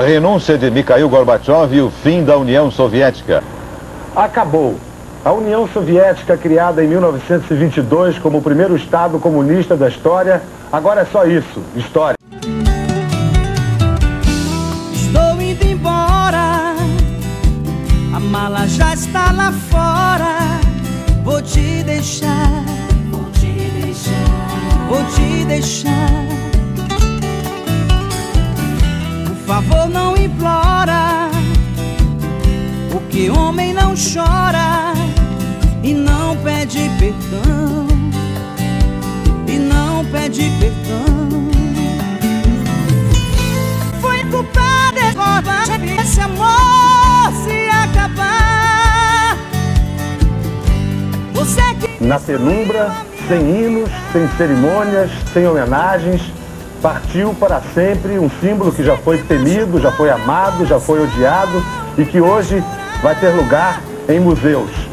A renúncia de Mikhail Gorbachev e o fim da União Soviética. Acabou. A União Soviética, criada em 1922 como o primeiro Estado comunista da história, agora é só isso, história. Estou indo embora, a mala já está lá fora. Vou te deixar, vou te deixar, vou te deixar. Por favor, não implora, porque homem não chora e não pede perdão, e não pede perdão. Foi culpada esse amor se acabar. Você que Na penumbra, sem hinos, sem cerimônias, sem homenagens, partiu para sempre um símbolo que já foi temido, já foi amado, já foi odiado e que hoje vai ter lugar em museus.